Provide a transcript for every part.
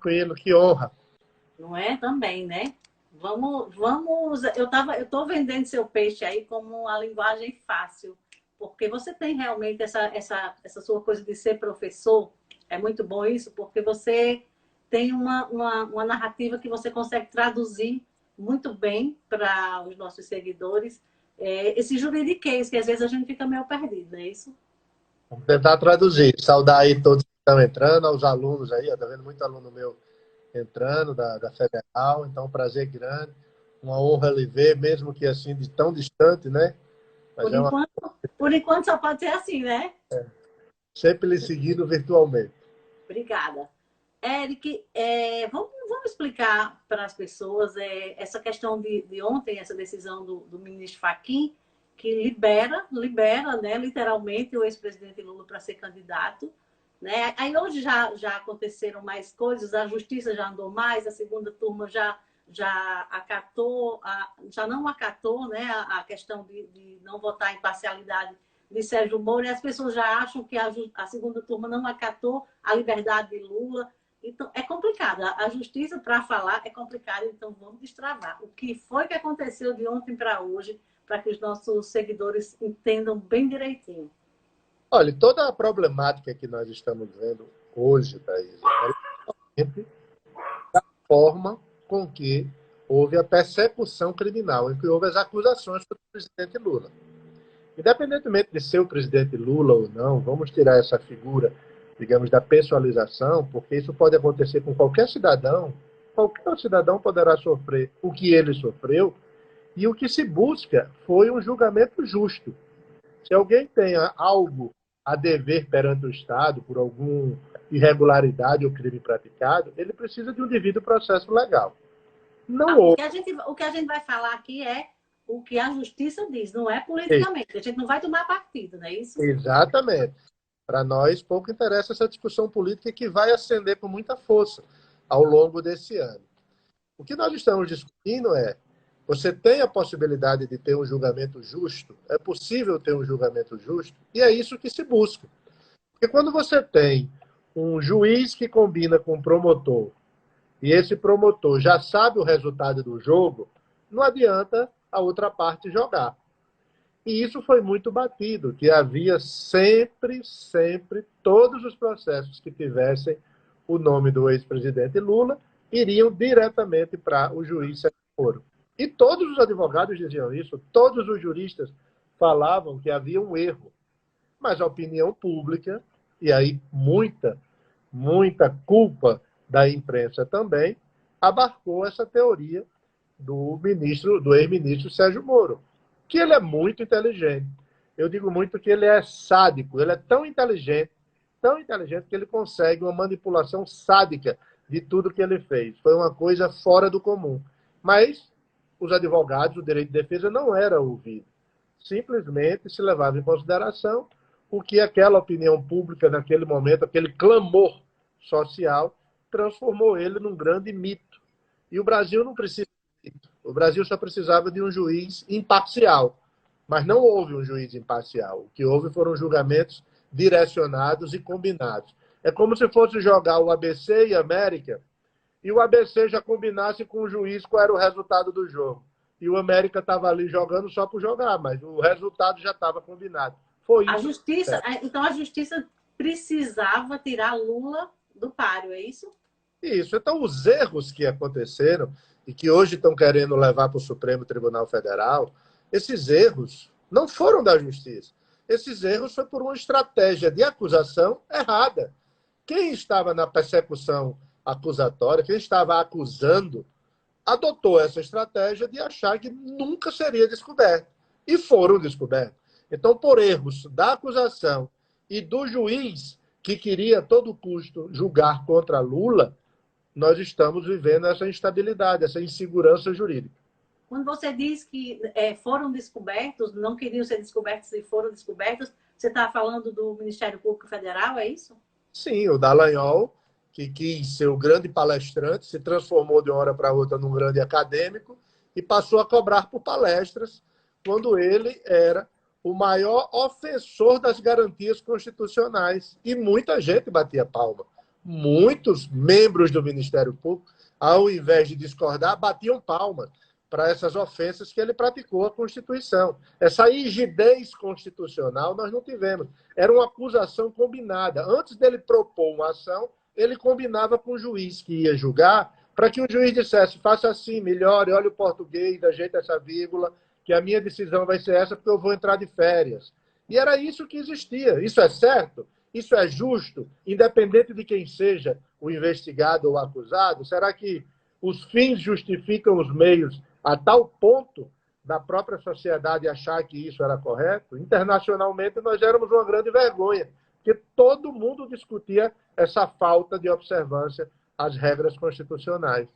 tranquilo, que honra. Não é? Também, né? Vamos. Eu tô vendendo seu peixe aí como uma linguagem fácil, porque você tem realmente essa sua coisa de ser professor. É muito bom isso, porque você tem uma narrativa que você consegue traduzir muito bem para os nossos seguidores. Esse juridiquês, que às vezes a gente fica meio perdido, não é isso? Vamos tentar traduzir. Saudar aí todos que estão entrando, aos alunos aí, está vendo muito aluno meu entrando da Federal, então um prazer grande, uma honra lhe ver, mesmo que assim, de tão distante, né? Mas Por é uma enquanto, por enquanto só pode ser assim, né? sempre lhe seguindo virtualmente. Obrigada. Eric, vamos explicar para as pessoas essa questão de ontem, essa decisão do ministro Fachin, que libera, né, literalmente o ex-presidente Lula para ser candidato. Né? Aí hoje já aconteceram mais coisas, a justiça já andou mais, a segunda turma já acatou, já não acatou, né, a questão de não votar em parcialidade de Sérgio Moro, e as pessoas já acham que a segunda turma não acatou a liberdade de Lula. Então, é complicado. A justiça, para falar, é complicado, então vamos destravar. O que foi que aconteceu de ontem para hoje, para que os nossos seguidores entendam bem direitinho? Olha, toda a problemática que nós estamos vendo hoje, Thaís, é a forma com que houve a persecução criminal, em que houve as acusações contra o presidente Lula. Independentemente de ser o presidente Lula ou não, vamos tirar essa figura, digamos, da pessoalização, porque isso pode acontecer com qualquer cidadão poderá sofrer o que ele sofreu, e o que se busca foi um julgamento justo. Se alguém tem algo a dever perante o Estado por alguma irregularidade ou crime praticado, ele precisa de um devido processo legal. Não O houve. que a gente vai falar aqui é o que a justiça diz, não é politicamente. A gente não vai tomar partido, não é isso? Exatamente. Para nós, pouco interessa essa discussão política que vai ascender com muita força ao longo desse ano. O que nós estamos discutindo é: você tem a possibilidade de ter um julgamento justo? É possível ter um julgamento justo? E é isso que se busca. Porque quando você tem um juiz que combina com um promotor, e esse promotor já sabe o resultado do jogo, não adianta a outra parte jogar. E isso foi muito batido, que havia sempre, todos os processos que tivessem o nome do ex-presidente Lula iriam diretamente para o juiz Sérgio Moro. E todos os advogados diziam isso, todos os juristas falavam que havia um erro. Mas a opinião pública, e aí muita culpa da imprensa também, abarcou essa teoria do ex-ministro Sérgio Moro, que ele é muito inteligente. Eu digo muito que ele é sádico, ele é tão inteligente que ele consegue uma manipulação sádica de tudo que ele fez. Foi uma coisa fora do comum. Mas os advogados, o direito de defesa não era ouvido. Simplesmente se levava em consideração o que aquela opinião pública naquele momento, aquele clamor social, transformou ele num grande mito. E o Brasil não precisa de mito. O Brasil só precisava de um juiz imparcial. Mas não houve um juiz imparcial. O que houve foram julgamentos direcionados e combinados. É como se fosse jogar o ABC e América, e o ABC já combinasse com o juiz qual era o resultado do jogo. E o América estava ali jogando só por jogar, mas o resultado já estava combinado. Foi A isso. justiça, então a justiça precisava tirar Lula do páreo, é isso? Isso. Então, os erros que aconteceram e que hoje estão querendo levar para o Supremo Tribunal Federal, esses erros não foram da justiça. Esses erros foi por uma estratégia de acusação errada. Quem estava na persecução acusatória, quem estava acusando, adotou essa estratégia de achar que nunca seria descoberto. E foram descobertos. Então, por erros da acusação e do juiz que queria a todo custo julgar contra Lula, nós estamos vivendo essa instabilidade, essa insegurança jurídica. Quando você diz que foram descobertos, não queriam ser descobertos e foram descobertos, você está falando do Ministério Público Federal, é isso? Sim, o Dallagnol, que quis ser o grande palestrante, se transformou de uma hora para outra num grande acadêmico e passou a cobrar por palestras, quando ele era o maior ofensor das garantias constitucionais. E muita gente batia palma. muitos membros do Ministério Público, ao invés de discordar, batiam palmas para essas ofensas que ele praticou à Constituição. Essa rigidez constitucional nós não tivemos. Era uma acusação combinada. Antes dele propor uma ação, ele combinava com o juiz que ia julgar, para que o juiz dissesse, faça assim, melhore, olha o português, ajeita essa vírgula, que a minha decisão vai ser essa, porque eu vou entrar de férias. E era isso que existia. Isso é certo? Isso é justo? Independente de quem seja o investigado ou o acusado? Será que os fins justificam os meios a tal ponto da própria sociedade achar que isso era correto? Internacionalmente, nós éramos uma grande vergonha, porque todo mundo discutia essa falta de observância às regras constitucionais.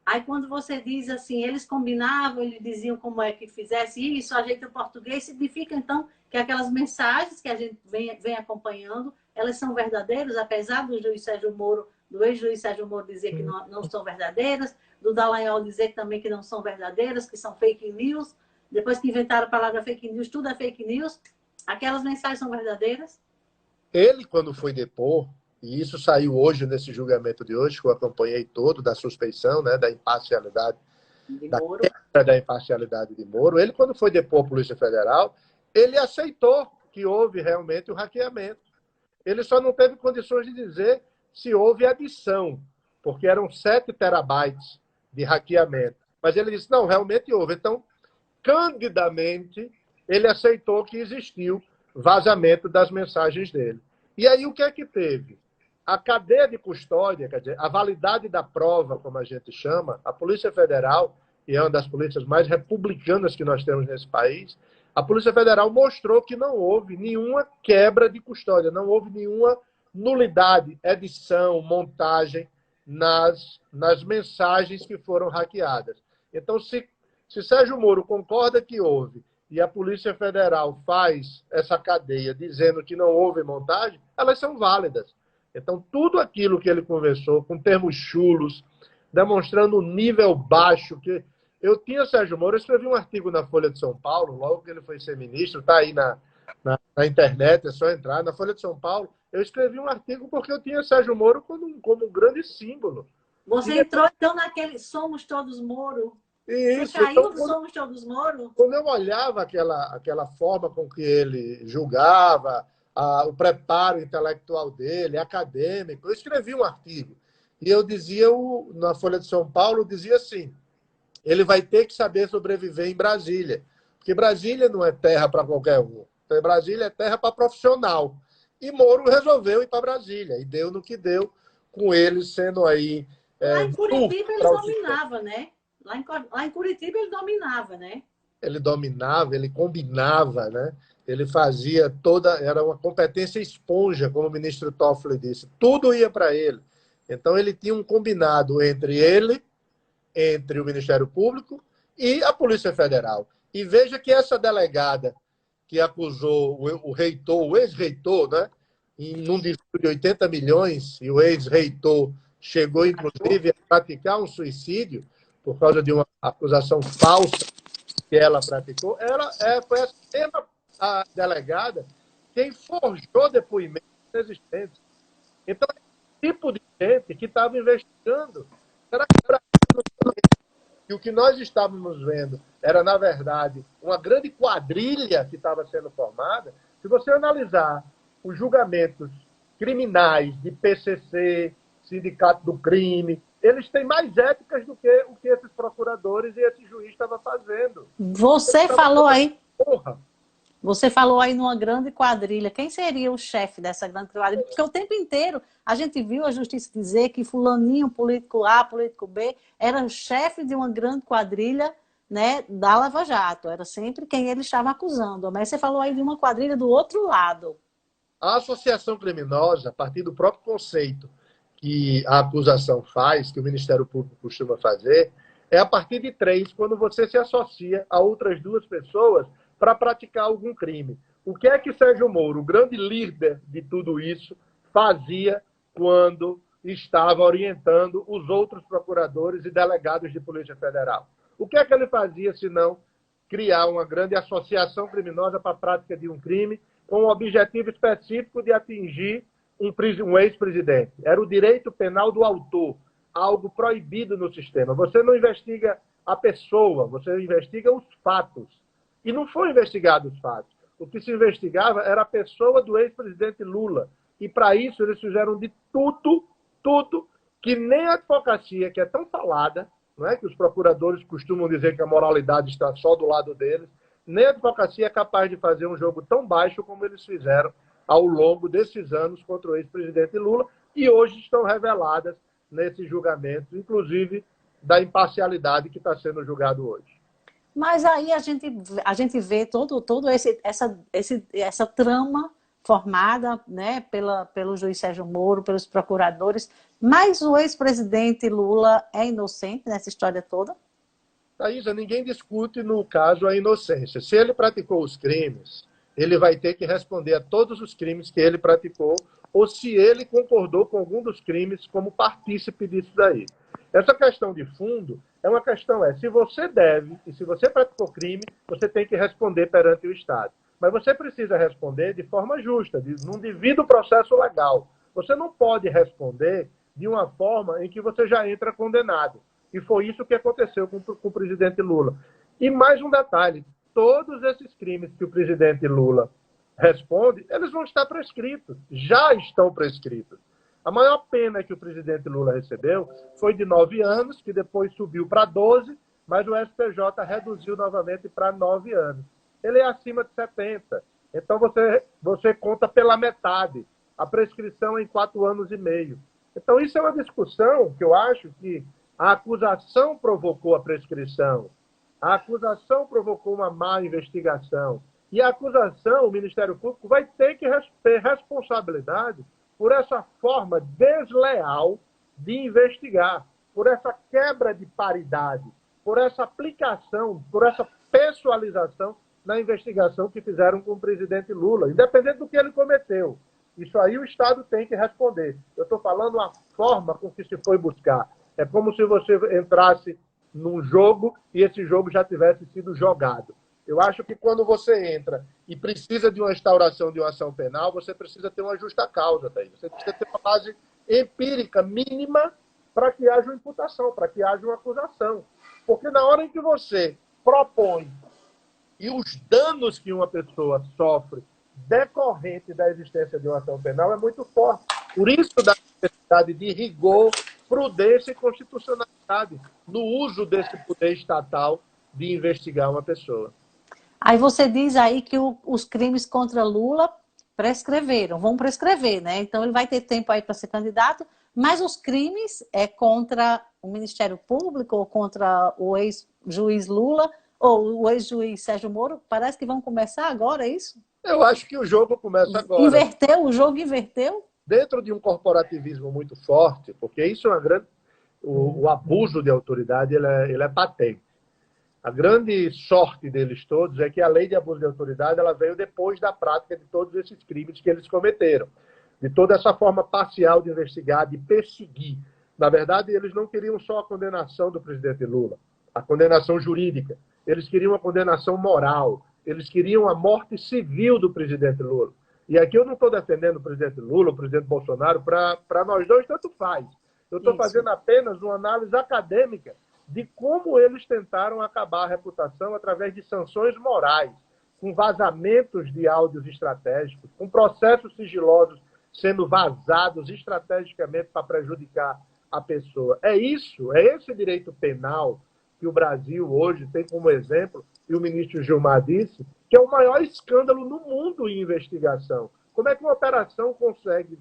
Aí, quando você diz assim, eles combinavam, eles diziam como é que fizesse isso, ajeita o português, significa, então, que aquelas mensagens que a gente vem acompanhando, elas são verdadeiras, apesar do juiz Sérgio Moro, do ex-juiz Sérgio Moro dizer que não são verdadeiras, do Dallagnol dizer também que não são verdadeiras, que são fake news, depois que inventaram a palavra fake news, tudo é fake news, aquelas mensagens são verdadeiras? Ele, quando foi depor, e isso saiu hoje nesse julgamento de hoje, que eu acompanhei todo, da suspeição, né, da imparcialidade, da imparcialidade de Moro, ele, quando foi depor a Polícia Federal, ele aceitou que houve realmente o hackeamento. Ele só não teve condições de dizer se houve adição, porque eram 7 terabytes de hackeamento. Mas ele disse, não, realmente houve. Então, candidamente, ele aceitou que existiu vazamento das mensagens dele. E aí o que é que teve? A cadeia de custódia, quer dizer, a validade da prova, como a gente chama, a Polícia Federal, que é uma das polícias mais republicanas que nós temos nesse país, a Polícia Federal mostrou que não houve nenhuma quebra de custódia, não houve nenhuma nulidade, edição, montagem nas mensagens que foram hackeadas. Então, se Sérgio Moro concorda que houve e a Polícia Federal faz essa cadeia dizendo que não houve montagem, elas são válidas. Então, tudo aquilo que ele conversou, com termos chulos, demonstrando um nível baixo. Que eu tinha, Sérgio Moro, eu escrevi um artigo na Folha de São Paulo, logo que ele foi ser ministro, está aí na internet, é só entrar, na Folha de São Paulo, eu escrevi um artigo porque eu tinha Sérgio Moro como um grande símbolo. Você entrou, então, naquele Somos Todos Moro? Isso, você caiu do Somos Todos Moro? Quando eu olhava aquela forma com que ele julgava, o preparo intelectual dele, acadêmico, eu escrevi um artigo. E eu dizia, na Folha de São Paulo, eu dizia assim, ele vai ter que saber sobreviver em Brasília. Porque Brasília não é terra para qualquer um. Então, Brasília é terra para profissional. E Moro resolveu ir para Brasília. E deu no que deu, com ele sendo aí... Lá em Curitiba ele dominava, né? Lá em Curitiba ele dominava, né? Ele dominava, ele combinava, né? Ele fazia era uma competência esponja, como o ministro Toffoli disse. Tudo ia para ele. Então, ele tinha um combinado entre ele, entre o Ministério Público e a Polícia Federal. E veja que essa delegada que acusou o reitor, o ex-reitor, né? Num desvio de 80 milhões, e o ex-reitor chegou, inclusive, a praticar um suicídio por causa de uma acusação falsa que ela praticou, foi essa mesma delegada quem forjou depoimentos existentes. Então, esse tipo de gente que estava investigando. Será que o que nós estávamos vendo era, na verdade, uma grande quadrilha que estava sendo formada? Se você analisar os julgamentos criminais de PCC, Sindicato do Crime, eles têm mais éticas do que o que esses procuradores e esse juiz estavam fazendo. Você falou aí... Porra. Você falou aí numa grande quadrilha. Quem seria o chefe dessa grande quadrilha? Porque o tempo inteiro a gente viu a justiça dizer que fulaninho, político A, político B, era o chefe de uma grande quadrilha, né, da Lava Jato. Era sempre quem ele estava acusando. Mas você falou aí de uma quadrilha do outro lado. A associação criminosa, a partir do próprio conceito que a acusação faz, que o Ministério Público costuma fazer, é a partir de 3, quando você se associa a outras 2 pessoas para praticar algum crime. O que é que Sérgio Moro, o grande líder de tudo isso, fazia quando estava orientando os outros procuradores e delegados de Polícia Federal? O que é que ele fazia, se não criar uma grande associação criminosa para a prática de um crime com o objetivo específico de atingir um ex-presidente. Era o direito penal do autor, algo proibido no sistema. Você não investiga a pessoa, você investiga os fatos. E não foi investigado os fatos. O que se investigava era a pessoa do ex-presidente Lula. E para isso eles fizeram de tudo, que nem a advocacia, que é tão falada, não é? Que os procuradores costumam dizer que a moralidade está só do lado deles, nem a advocacia é capaz de fazer um jogo tão baixo como eles fizeram ao longo desses anos contra o ex-presidente Lula, e hoje estão reveladas nesse julgamento, inclusive da imparcialidade que está sendo julgado hoje. Mas aí a gente vê todo essa trama formada, né, pelo juiz Sérgio Moro, pelos procuradores, mas o ex-presidente Lula é inocente nessa história toda? Thaisa, ninguém discute no caso a inocência. Se ele praticou os crimes, ele vai ter que responder a todos os crimes que ele praticou, ou se ele concordou com algum dos crimes como partícipe disso daí. Essa questão de fundo é uma questão, se você deve, e se você praticou crime, você tem que responder perante o Estado. Mas você precisa responder de forma justa, num devido processo legal. Você não pode responder de uma forma em que você já entra condenado. E foi isso que aconteceu com o presidente Lula. E mais um detalhe, todos esses crimes que o presidente Lula responde, eles vão estar prescritos, já estão prescritos. A maior pena que o presidente Lula recebeu foi de 9 anos, que depois subiu para 12, mas o STJ reduziu novamente para 9 anos. Ele é acima de 70. Então você conta pela metade. A prescrição é em 4 anos e meio. Então isso é uma discussão que eu acho que a acusação provocou a prescrição. A acusação provocou uma má investigação. E a acusação, o Ministério Público, vai ter que ter responsabilidade por essa forma desleal de investigar, por essa quebra de paridade, por essa aplicação, por essa pessoalização na investigação que fizeram com o presidente Lula, independente do que ele cometeu. Isso aí o Estado tem que responder. Eu estou falando a forma com que se foi buscar. É como se você entrasse num jogo e esse jogo já tivesse sido jogado. Eu acho que quando você entra e precisa de uma instauração de uma ação penal, você precisa ter uma justa causa, Thaís. Você precisa ter uma base empírica mínima para que haja uma imputação, para que haja uma acusação. Porque na hora em que você propõe e os danos que uma pessoa sofre decorrente da existência de uma ação penal é muito forte. Por isso, da necessidade de rigor, prudência e constitucionalidade no uso desse poder estatal de investigar uma pessoa. Aí você diz aí que os crimes contra Lula prescreveram, vão prescrever, né? Então ele vai ter tempo aí para ser candidato, mas os crimes contra o Ministério Público ou contra o ex-juiz Lula ou o ex-juiz Sérgio Moro, parece que vão começar agora, é isso? Eu acho que o jogo começa agora. Inverteu? O jogo inverteu? Dentro de um corporativismo muito forte, porque isso é uma grande... O abuso de autoridade ele é patente. A grande sorte deles todos é que a lei de abuso de autoridade ela veio depois da prática de todos esses crimes que eles cometeram. De toda essa forma parcial de investigar, de perseguir. Na verdade, eles não queriam só a condenação do presidente Lula, a condenação jurídica. Eles queriam a condenação moral. Eles queriam a morte civil do presidente Lula. E aqui eu não estou defendendo o presidente Lula, o presidente Bolsonaro, para nós dois tanto faz. Eu estou fazendo apenas uma análise acadêmica de como eles tentaram acabar a reputação através de sanções morais, com vazamentos de áudios estratégicos, com processos sigilosos sendo vazados estrategicamente para prejudicar a pessoa. É isso, é esse direito penal que o Brasil hoje tem como exemplo, e o ministro Gilmar disse, que é o maior escândalo no mundo em investigação. Como é que uma operação consegue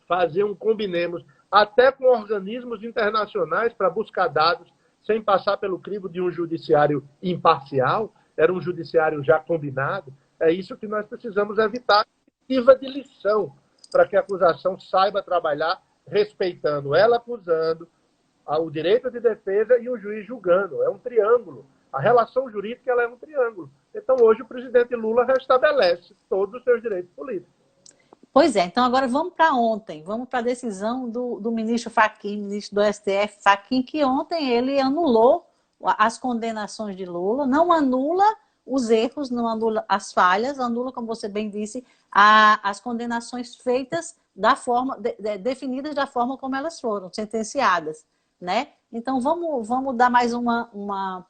fazer um combinemos até com organismos internacionais para buscar dados sem passar pelo crivo de um judiciário imparcial? Era um judiciário já combinado. É isso que nós precisamos evitar, sirva de lição, para que a acusação saiba trabalhar respeitando ela acusando, o direito de defesa e o juiz julgando. É um triângulo. A relação jurídica ela é um triângulo. Então, hoje, o presidente Lula restabelece todos os seus direitos políticos. Pois é, então agora vamos para ontem, vamos para a decisão do ministro Fachin, ministro do STF, Fachin, que ontem ele anulou as condenações de Lula, não anula os erros, não anula as falhas, anula, como você bem disse, as condenações feitas definidas da forma como elas foram sentenciadas, né? Então, vamos dar mais uma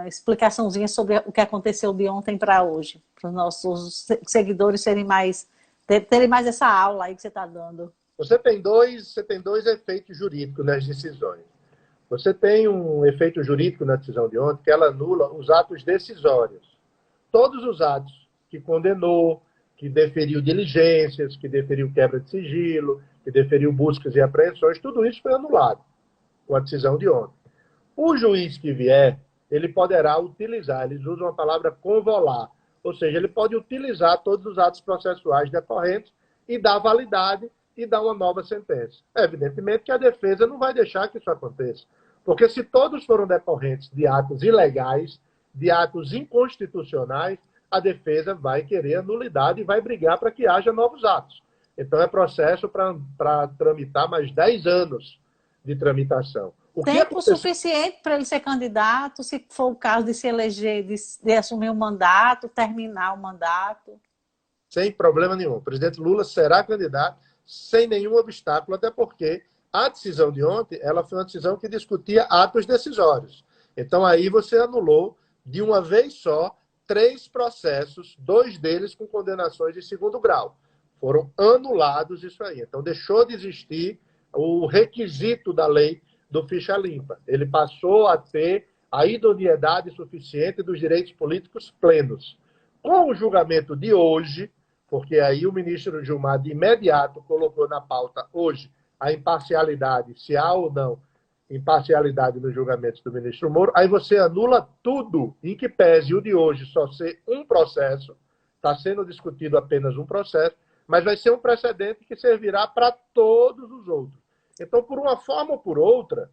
explicaçãozinha sobre o que aconteceu de ontem para hoje, para os nossos seguidores terem mais essa aula aí que você está dando. Você tem dois efeitos jurídicos nas decisões. Você tem um efeito jurídico na decisão de ontem, que ela anula os atos decisórios. Todos os atos que condenou, que deferiu diligências, que deferiu quebra de sigilo, que deferiu buscas e apreensões, tudo isso foi anulado com a decisão de ontem. O juiz que vier, ele poderá utilizar, eles usam a palavra convolar, ou seja, ele pode utilizar todos os atos processuais decorrentes e dar validade e dar uma nova sentença. Evidentemente que a defesa não vai deixar que isso aconteça, porque se todos foram decorrentes de atos ilegais, de atos inconstitucionais, a defesa vai querer a nulidade e vai brigar para que haja novos atos. Então é processo para tramitar mais 10 anos de tramitação. Tempo suficiente para ele ser candidato, se for o caso de se eleger, de assumir o mandato, terminar o mandato? Sem problema nenhum. O presidente Lula será candidato sem nenhum obstáculo, até porque a decisão de ontem ela foi uma decisão que discutia atos decisórios. Então aí você anulou de uma vez só 3 processos, 2 deles com condenações de segundo grau. Foram anulados isso aí. Então deixou de existir o requisito da lei do ficha limpa. Ele passou a ter a idoneidade suficiente dos direitos políticos plenos. Com o julgamento de hoje, porque aí o ministro Gilmar de imediato colocou na pauta hoje a imparcialidade, se há ou não imparcialidade nos julgamentos do ministro Moro, aí você anula tudo, em que pese o de hoje só ser um processo, está sendo discutido apenas um processo, mas vai ser um precedente que servirá para todos os outros. Então, por uma forma ou por outra,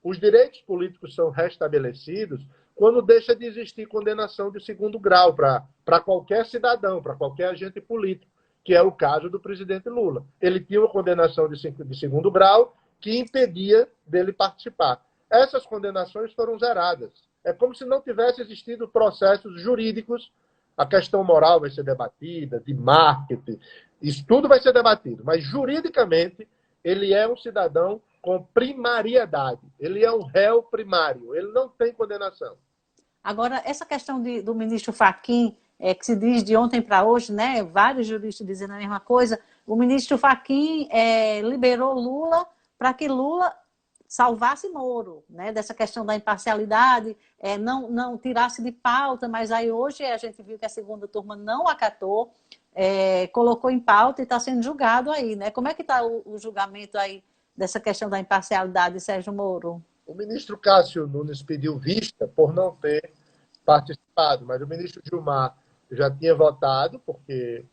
os direitos políticos são restabelecidos quando deixa de existir condenação de segundo grau para qualquer cidadão, para qualquer agente político, que é o caso do presidente Lula. Ele tinha uma condenação de segundo grau que impedia dele participar. Essas condenações foram zeradas. É como se não tivesse existido processos jurídicos. A questão moral vai ser debatida, de marketing, isso tudo vai ser debatido, mas juridicamente ele é um cidadão com primariedade. Ele é um réu primário. Ele não tem condenação. Agora, essa questão do ministro Fachin, que se diz de ontem para hoje, né? Vários juristas dizendo a mesma coisa. O ministro Fachin liberou Lula para que Lula salvasse Moro, né? Dessa questão da imparcialidade, não tirasse de pauta, mas aí hoje a gente viu que a segunda turma não acatou, colocou em pauta e está sendo julgado aí, né? Como é que está o julgamento aí dessa questão da imparcialidade de Sérgio Moro? O ministro Cássio Nunes pediu vista por não ter participado, mas o ministro Gilmar já tinha votado, porque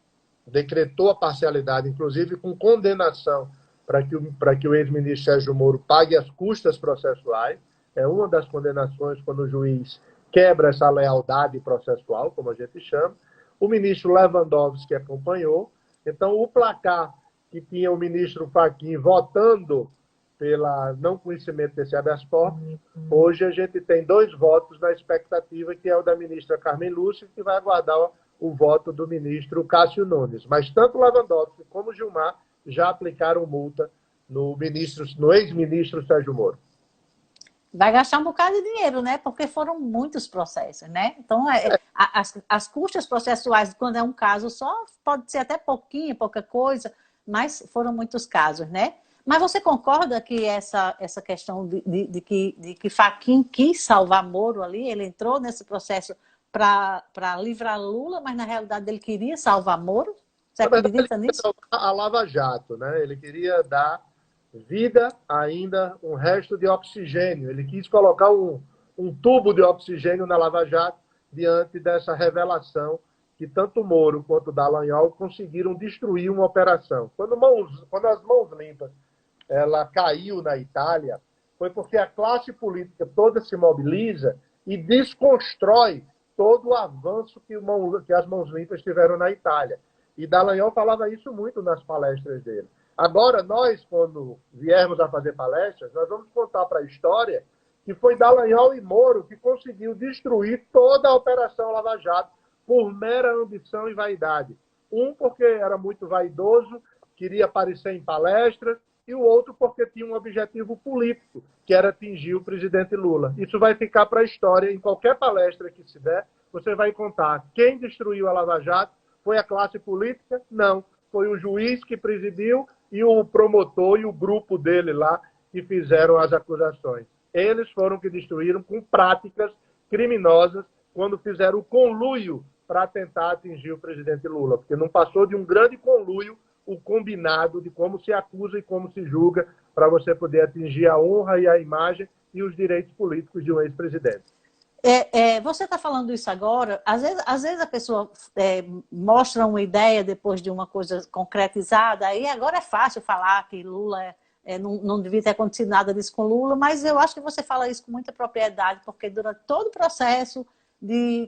decretou a parcialidade, inclusive com condenação para que o ex-ministro Sérgio Moro pague as custas processuais. É uma das condenações quando o juiz quebra essa lealdade processual, como a gente chama. O ministro Lewandowski acompanhou. Então, o placar que tinha o ministro Fachin votando pela não conhecimento desse habeas corpus, hoje a gente tem 2 votos na expectativa, que é o da ministra Carmen Lúcia, que vai aguardar o voto do ministro Cássio Nunes. Mas tanto Lewandowski como Gilmar já aplicaram multa no ex-ministro Sérgio Moro. Vai gastar um bocado de dinheiro, né? Porque foram muitos processos, né? Então, as custas processuais, quando é um caso só, pode ser até pouca coisa, mas foram muitos casos, né? Mas você concorda que essa questão de que Fachin quis salvar Moro ali, ele entrou nesse processo para livrar Lula, mas na realidade ele queria salvar Moro? Você acredita nisso? A Lava Jato, né? Ele queria dar vida ainda, um resto de oxigênio. Ele quis colocar um tubo de oxigênio na Lava Jato diante dessa revelação que tanto Moro quanto Dallagnol conseguiram destruir uma operação. Quando as mãos limpas ela caiu na Itália, foi porque a classe política toda se mobiliza e desconstrói todo o avanço que as mãos limpas tiveram na Itália. E Dallagnol falava isso muito nas palestras dele. Agora, nós, quando viermos a fazer palestras, nós vamos contar para a história que foi Dallagnol e Moro que conseguiu destruir toda a Operação Lava Jato por mera ambição e vaidade. Um, porque era muito vaidoso queria aparecer em palestras, e o outro porque tinha um objetivo político, que era atingir o presidente Lula. Isso vai ficar para a história. Em qualquer palestra que se der, você vai contar quem destruiu a Lava Jato. Foi a classe política? Não. Foi o juiz que presidiu e o promotor e o grupo dele lá que fizeram as acusações. Eles foram que destruíram com práticas criminosas quando fizeram o conluio para tentar atingir o presidente Lula, porque não passou de um grande conluio o combinado de como se acusa e como se julga para você poder atingir a honra e a imagem e os direitos políticos de um ex-presidente. Você está falando isso agora, às vezes a pessoa mostra uma ideia depois de uma coisa concretizada, aí agora é fácil falar que Lula não devia ter acontecido nada disso com Lula, mas eu acho que você fala isso com muita propriedade, porque durante todo o processo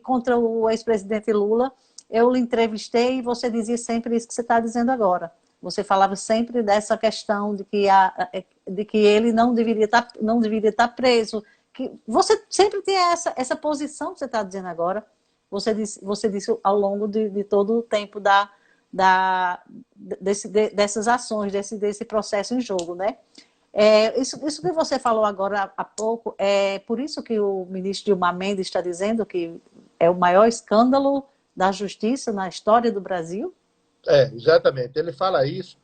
contra o ex-presidente Lula, eu lhe entrevistei e você dizia sempre isso que você está dizendo agora. Você falava sempre dessa questão de que ele não deveria estar preso. Que você sempre tem essa posição que você está dizendo agora. Você disse ao longo de todo o tempo dessas ações, desse processo em jogo, né? Isso que você falou agora há pouco, é por isso que o ministro Gilmar Mendes está dizendo que é o maior escândalo da justiça na história do Brasil? Exatamente. Ele fala isso.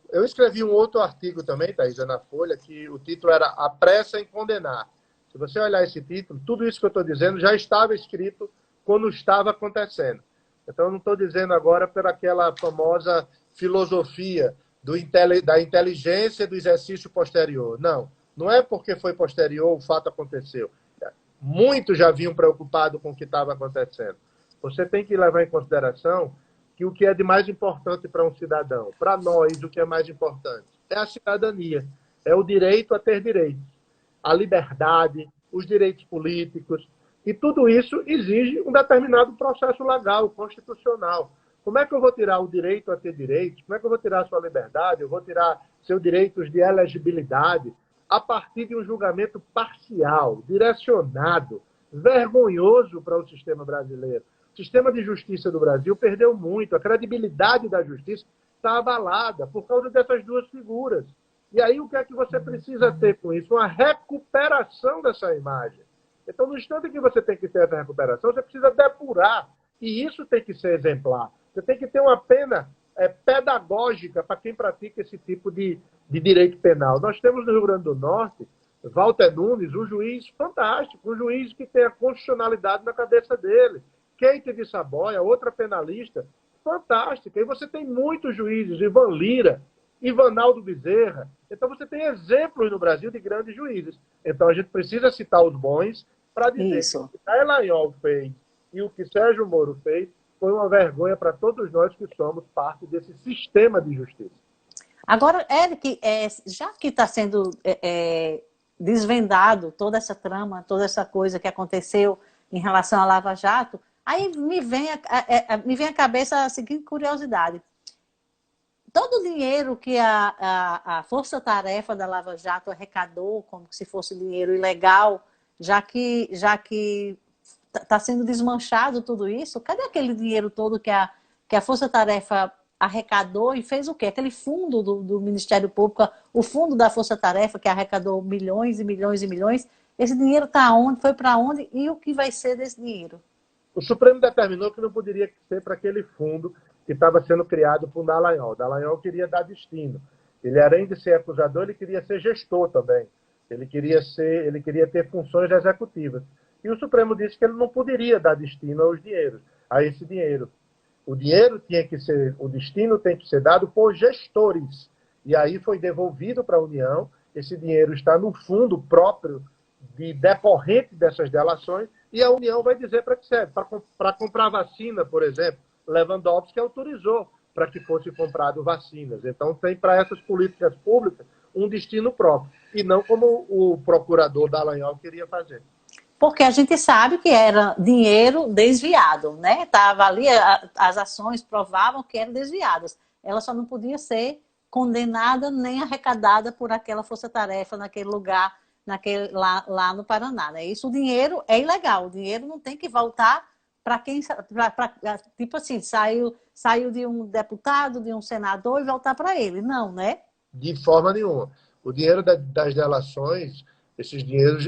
Eu escrevi um outro artigo também, Thaís, na Folha, que o título era A Pressa em Condenar. Se você olhar esse título, tudo isso que eu estou dizendo já estava escrito quando estava acontecendo. Então, eu não estou dizendo agora por aquela famosa filosofia da inteligência do exercício posterior. Não, não é porque foi posterior o fato aconteceu. Muitos já vinham preocupados com o que estava acontecendo. Você tem que levar em consideração que o que é de mais importante para um cidadão, para nós, o que é mais importante é a cidadania, é o direito a ter direitos, a liberdade, os direitos políticos, e tudo isso exige um determinado processo legal, constitucional. Como é que eu vou tirar o direito a ter direitos? Como é que eu vou tirar a sua liberdade? Eu vou tirar seus direitos de elegibilidade a partir de um julgamento parcial, direcionado, vergonhoso para o sistema brasileiro. O sistema de justiça do Brasil perdeu muito. A credibilidade da justiça está abalada por causa dessas duas figuras. E aí o que é que você precisa ter com isso? Uma recuperação dessa imagem. Então, no instante que você tem que ter essa recuperação, você precisa depurar. E isso tem que ser exemplar. Você tem que ter uma pena pedagógica para quem pratica esse tipo de direito penal. Nós temos no Rio Grande do Norte, Walter Nunes, um juiz fantástico, um juiz que tem a constitucionalidade na cabeça dele. Kate de Saboia, outra penalista, fantástica. E você tem muitos juízes, Ivan Lira, Ivanaldo Bezerra. Então você tem exemplos no Brasil de grandes juízes. Então a gente precisa citar os bons para dizer Isso. que o que Dallagnol fez e o que Sérgio Moro fez foi uma vergonha para todos nós que somos parte desse sistema de justiça. Agora, Eric, já que está sendo desvendado toda essa trama, toda essa coisa que aconteceu em relação à Lava Jato, aí me vem à cabeça a seguinte curiosidade. Todo o dinheiro que a força-tarefa da Lava Jato arrecadou, como se fosse dinheiro ilegal, já que está sendo desmanchado tudo isso, cadê aquele dinheiro todo que a força-tarefa arrecadou e fez o quê? Aquele fundo do Ministério Público, o fundo da força-tarefa que arrecadou milhões e milhões e milhões, esse dinheiro está onde? Foi para onde? E o que vai ser desse dinheiro? O Supremo determinou que não poderia ser para aquele fundo que estava sendo criado por Dallagnol. Dallagnol queria dar destino. Ele, além de ser acusador, ele queria ser gestor também. Ele queria ter funções executivas. E o Supremo disse que ele não poderia dar destino a esse dinheiro. O destino tem que ser dado por gestores. E aí foi devolvido para a União. Esse dinheiro está no fundo próprio decorrente dessas delações, e a União vai dizer para que serve. Para comprar vacina, por exemplo, Lewandowski autorizou para que fosse comprado vacinas. Então tem para essas políticas públicas um destino próprio, e não como o procurador Dallagnol queria fazer. Porque a gente sabe que era dinheiro desviado, né? Estava ali, as ações provavam que eram desviadas. Ela só não podia ser condenada nem arrecadada por aquela força-tarefa naquele lugar, lá no Paraná, né? Isso, o dinheiro é ilegal. O dinheiro não tem que voltar para quem, tipo assim, saiu de um deputado, de um senador e voltar para ele. Não, né? De forma nenhuma. O dinheiro das delações, esses dinheiros,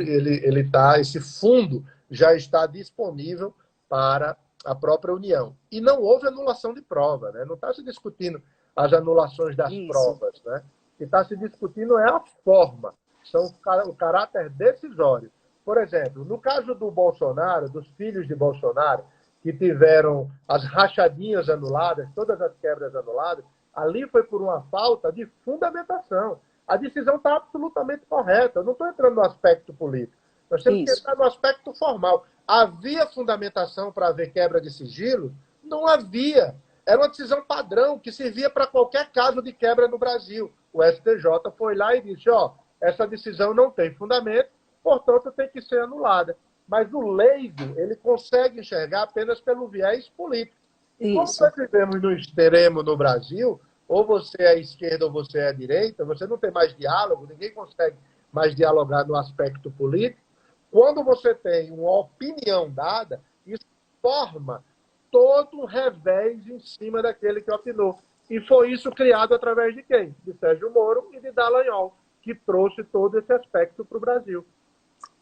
esse fundo já está disponível para a própria União. E não houve anulação de prova, né? Não está se discutindo as anulações das Isso. provas, né? O que está se discutindo é a forma, são o caráter decisório. Por exemplo, no caso do Bolsonaro, dos filhos de Bolsonaro, que tiveram as rachadinhas anuladas, todas as quebras anuladas, ali foi por uma falta de fundamentação. A decisão está absolutamente correta. Eu não estou entrando no aspecto político. Nós temos que entrar no aspecto formal. Havia fundamentação para haver quebra de sigilo? Não havia. Era uma decisão padrão que servia para qualquer caso de quebra no Brasil. O STJ foi lá e disse, essa decisão não tem fundamento, portanto tem que ser anulada. Mas o leigo, ele consegue enxergar apenas pelo viés político. E como nós vivemos no extremo no Brasil, ou você é à esquerda ou você é à direita, você não tem mais diálogo, ninguém consegue mais dialogar no aspecto político. Quando você tem uma opinião dada, isso forma todo um revés em cima daquele que opinou. E foi isso criado através de quem? De Sérgio Moro e de Dallagnol, que trouxe todo esse aspecto para o Brasil.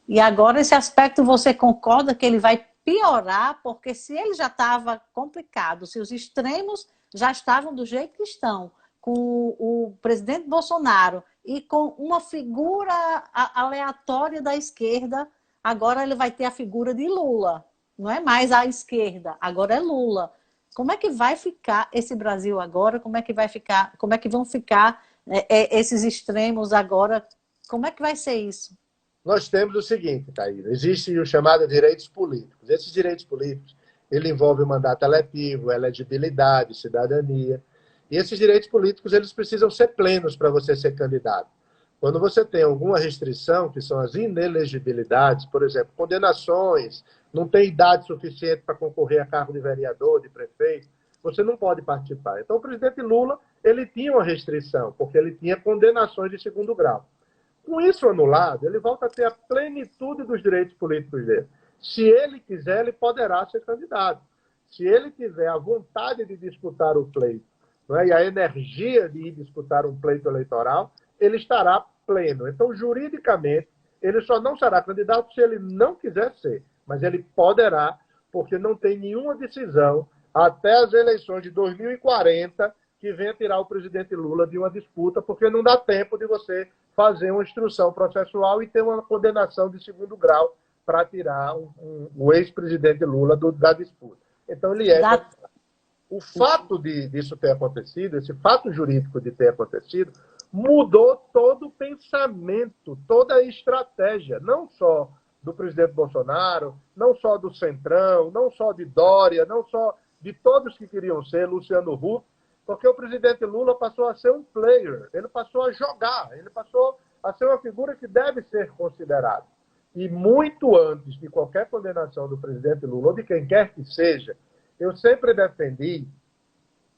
E agora esse aspecto você concorda que ele vai piorar, porque se ele já estava complicado, se os extremos já estavam do jeito que estão, com o presidente Bolsonaro e com uma figura aleatória da esquerda, agora ele vai ter a figura de Lula. Não é mais a esquerda, agora é Lula. Como é que vai ficar esse Brasil agora? Como é que vai ficar? Como é que vão ficar esses extremos agora? Como é que vai ser isso? Nós temos o seguinte, Taíra, existem os chamados direitos políticos. Esses direitos políticos, ele envolve o mandato eletivo, elegibilidade, cidadania. E esses direitos políticos, eles precisam ser plenos para você ser candidato. Quando você tem alguma restrição, que são as inelegibilidades, por exemplo, condenações, não tem idade suficiente para concorrer a cargo de vereador, de prefeito, você não pode participar. Então, o presidente Lula, ele tinha uma restrição, porque ele tinha condenações de segundo grau. Com isso anulado, ele volta a ter a plenitude dos direitos políticos dele. Se ele quiser, ele poderá ser candidato. Se ele tiver a vontade de disputar o pleito, não é? E a energia de ir disputar um pleito eleitoral, ele estará pleno. Então, juridicamente, ele só não será candidato se ele não quiser ser. Mas ele poderá, porque não tem nenhuma decisão até as eleições de 2040 que venha tirar o presidente Lula de uma disputa, porque não dá tempo de você fazer uma instrução processual e ter uma condenação de segundo grau para tirar o ex-presidente Lula da disputa. Então, ele é... O fato disso ter acontecido, esse fato jurídico de ter acontecido, mudou todo o pensamento, toda a estratégia, não só do presidente Bolsonaro, não só do Centrão, não só de Dória, não só de todos que queriam ser, Luciano Huck, porque o presidente Lula passou a ser um player, ele passou a jogar, ele passou a ser uma figura que deve ser considerada. E muito antes de qualquer condenação do presidente Lula, ou de quem quer que seja, eu sempre defendi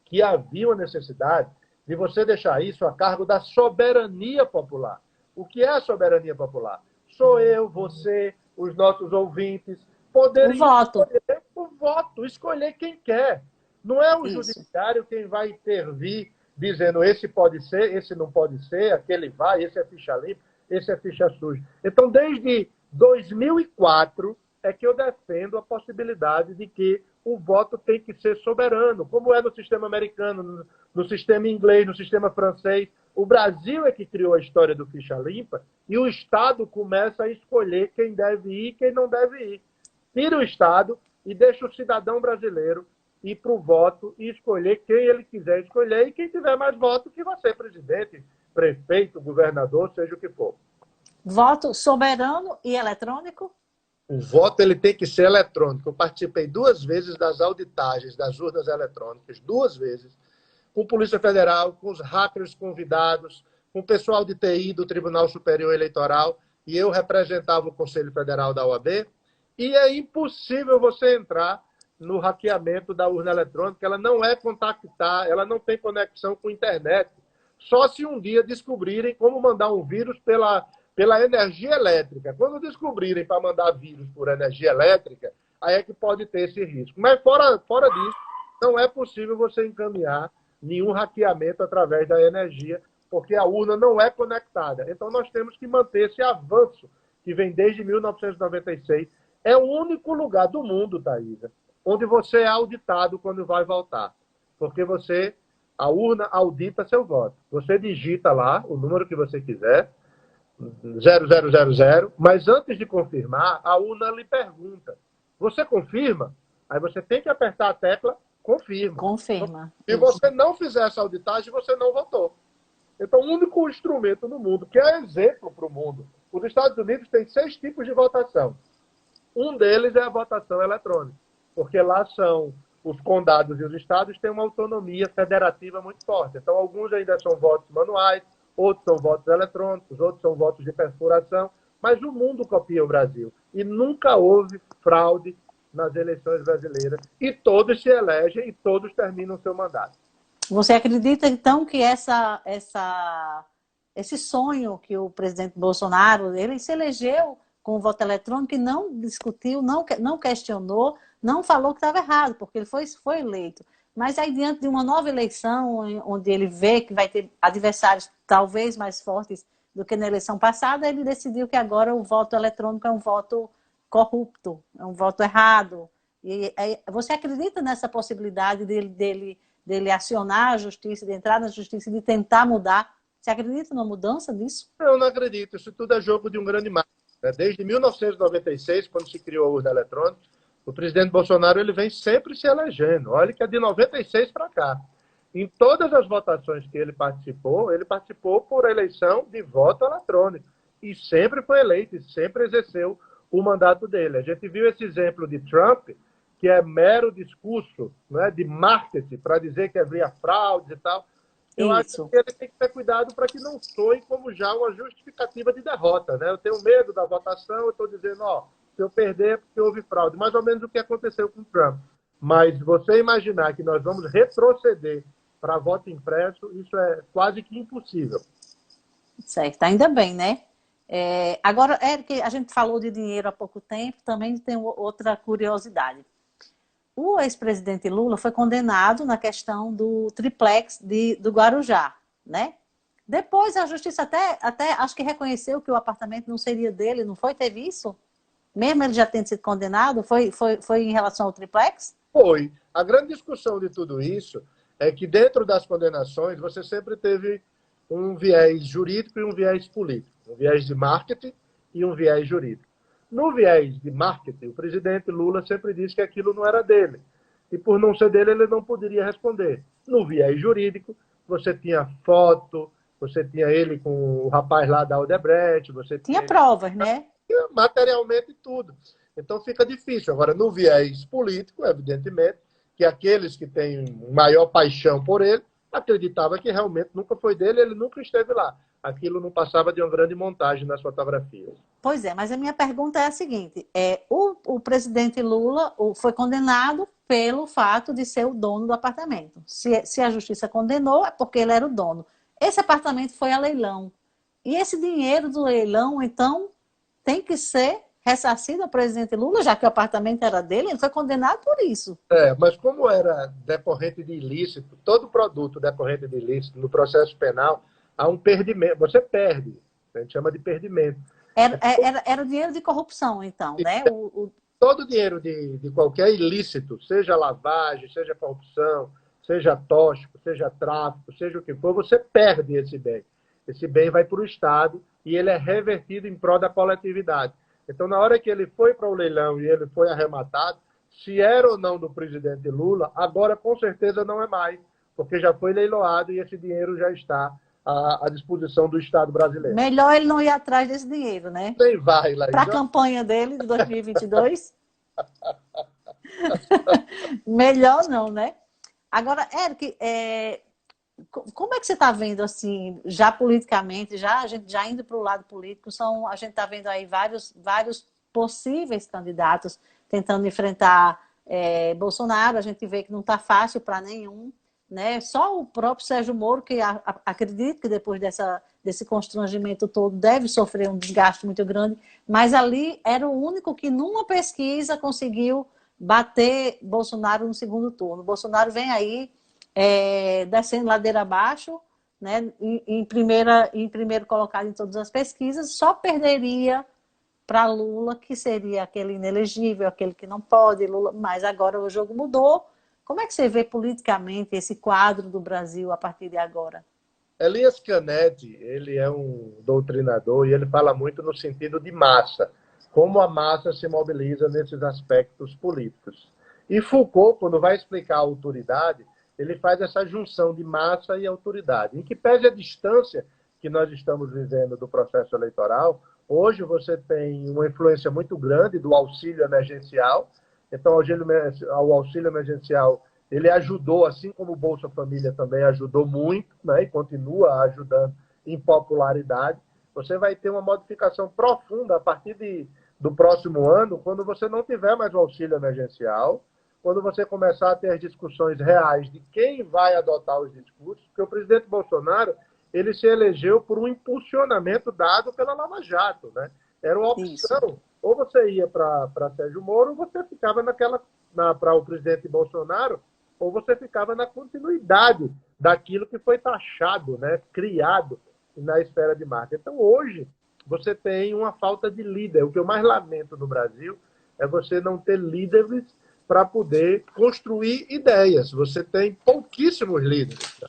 que havia uma necessidade de você deixar isso a cargo da soberania popular. O que é a soberania popular? Sou eu, você, os nossos ouvintes, poderem escolher o voto, escolher quem quer. Não é o judiciário quem vai intervir dizendo esse pode ser, esse não pode ser, aquele vai, esse é ficha limpa, esse é ficha suja. Então, desde 2004 é que eu defendo a possibilidade de que o voto tem que ser soberano, como é no sistema americano, no sistema inglês, no sistema francês. O Brasil é que criou a história do ficha limpa e o Estado começa a escolher quem deve ir e quem não deve ir. Tira o Estado e deixa o cidadão brasileiro ir para o voto e escolher quem ele quiser escolher, e quem tiver mais votos que vai ser presidente, prefeito, governador, seja o que for. Voto soberano e eletrônico? O voto ele tem que ser eletrônico. Eu participei 2 vezes das auditagens das urnas eletrônicas, 2 vezes, com a Polícia Federal, com os hackers convidados, com o pessoal de TI do Tribunal Superior Eleitoral, e eu representava o Conselho Federal da OAB, e é impossível você entrar no hackeamento da urna eletrônica, ela não é contactar, ela não tem conexão com a internet. Só se um dia descobrirem como mandar um vírus pela energia elétrica. Quando descobrirem para mandar vírus por energia elétrica, aí é que pode ter esse risco. Mas fora disso, não é possível você encaminhar nenhum hackeamento através da energia, porque a urna não é conectada. Então nós temos que manter esse avanço que vem desde 1996. É o único lugar do mundo, Thaisa, onde você é auditado quando vai votar. Porque a urna audita seu voto. Você digita lá o número que você quiser, 0000, mas antes de confirmar, a urna lhe pergunta: você confirma? Aí você tem que apertar a tecla confirma. Confirma. Se você não fizer essa auditagem, você não votou. Então, o único instrumento no mundo, que é exemplo para o mundo, os Estados Unidos têm 6 tipos de votação. Um deles é a votação eletrônica, porque lá são os condados e os estados têm uma autonomia federativa muito forte. Então, alguns ainda são votos manuais, outros são votos eletrônicos, outros são votos de perfuração, mas o mundo copia o Brasil. E nunca houve fraude nas eleições brasileiras. E todos se elegem e todos terminam seu mandato. Você acredita, então, que esse sonho que o presidente Bolsonaro, ele se elegeu com o voto eletrônico e não discutiu, não questionou, não falou que estava errado, porque ele foi eleito. Mas aí, diante de uma nova eleição, onde ele vê que vai ter adversários talvez mais fortes do que na eleição passada, ele decidiu que agora o voto eletrônico é um voto corrupto, é um voto errado. E você acredita nessa possibilidade dele acionar a justiça, de entrar na justiça e de tentar mudar? Você acredita numa mudança disso? Eu não acredito. Isso tudo é jogo de um grande marketing. Desde 1996, quando se criou a urna eletrônica, o presidente Bolsonaro ele vem sempre se elegendo. Olha que é de 96 para cá. Em todas as votações que ele participou por eleição de voto eletrônico. E sempre foi eleito, e sempre exerceu o mandato dele. A gente viu esse exemplo de Trump, que é mero discurso, né, de marketing, para dizer que havia fraudes e tal. Eu acho que ele tem que ter cuidado para que não soe como já uma justificativa de derrota. Né? Eu tenho medo da votação, eu estou dizendo, se eu perder é porque houve fraude. Mais ou menos o que aconteceu com o Trump. Mas você imaginar que nós vamos retroceder para voto impresso, isso é quase que impossível. Certo, ainda bem, né? Agora, Eric, a gente falou de dinheiro há pouco tempo, também tem outra curiosidade. O ex-presidente Lula foi condenado na questão do triplex do Guarujá, né? Depois a justiça até acho que reconheceu que o apartamento não seria dele, não foi? Teve isso? Mesmo ele já tendo sido condenado, foi em relação ao triplex? Foi. A grande discussão de tudo isso é que dentro das condenações você sempre teve um viés jurídico e um viés político. Um viés de marketing e um viés jurídico. No viés de marketing, o presidente Lula sempre disse que aquilo não era dele. E por não ser dele, ele não poderia responder. No viés jurídico, você tinha foto, você tinha ele com o rapaz lá da Odebrecht, você tinha provas, né? Materialmente tudo. Então fica difícil. Agora, no viés político, evidentemente, que aqueles que têm maior paixão por ele acreditavam que realmente nunca foi dele, ele nunca esteve lá. Aquilo não passava de uma grande montagem nas fotografias. Pois é, mas a minha pergunta é a seguinte: o presidente Lula foi condenado pelo fato de ser o dono do apartamento. Se a justiça condenou, é porque ele era o dono. Esse apartamento foi a leilão. E esse dinheiro do leilão, então, tem que ser ressarcido ao presidente Lula, já que o apartamento era dele, ele foi condenado por isso. Mas como era decorrente de ilícito, todo produto decorrente de ilícito, no processo penal, há um perdimento. Você perde. A gente chama de perdimento. Era dinheiro de corrupção, então, né? Todo dinheiro de qualquer ilícito, seja lavagem, seja corrupção, seja tóxico, seja tráfico, seja o que for, você perde esse bem. Esse bem vai para o Estado e ele é revertido em prol da coletividade. Então, na hora que ele foi para o leilão e ele foi arrematado, se era ou não do presidente Lula, agora com certeza não é mais, porque já foi leiloado e esse dinheiro já está à disposição do Estado brasileiro. Melhor ele não ir atrás desse dinheiro, né? Nem vai, Laís. Para a campanha dele de 2022. Melhor não, né? Agora, Eric, como é que você está vendo, assim, já politicamente, a gente já indo para o lado político, a gente está vendo aí vários possíveis candidatos tentando enfrentar Bolsonaro, a gente vê que não está fácil para nenhum. né? Só o próprio Sérgio Moro, que acredito que depois desse constrangimento todo deve sofrer um desgaste muito grande, mas ali era o único que numa pesquisa conseguiu bater Bolsonaro no segundo turno. Bolsonaro vem aí descendo ladeira abaixo, né? Em primeiro colocado em todas as pesquisas, só perderia para Lula, que seria aquele inelegível, aquele que não pode, Lula, mas agora o jogo mudou. Como é que você vê politicamente esse quadro do Brasil a partir de agora? Elias Canetti, ele é um doutrinador e ele fala muito no sentido de massa, como a massa se mobiliza nesses aspectos políticos. E Foucault, quando vai explicar a autoridade, ele faz essa junção de massa e autoridade. Em que pese a distância que nós estamos vivendo do processo eleitoral, hoje você tem uma influência muito grande do auxílio emergencial. Então, o auxílio emergencial ele ajudou, assim como o Bolsa Família também ajudou muito, né, e continua ajudando em popularidade. Você vai ter uma modificação profunda a partir do próximo ano, quando você não tiver mais o auxílio emergencial, quando você começar a ter as discussões reais de quem vai adotar os discursos, porque o presidente Bolsonaro ele se elegeu por um impulsionamento dado pela Lava Jato, né? Era uma opção. Isso. Ou você ia para Sérgio Moro, ou você ficava para o presidente Bolsonaro, ou você ficava na continuidade daquilo que foi taxado, né? Criado na esfera de marketing. Então, hoje, você tem uma falta de líder. O que eu mais lamento no Brasil é você não ter líderes para poder construir ideias. Você tem pouquíssimos líderes.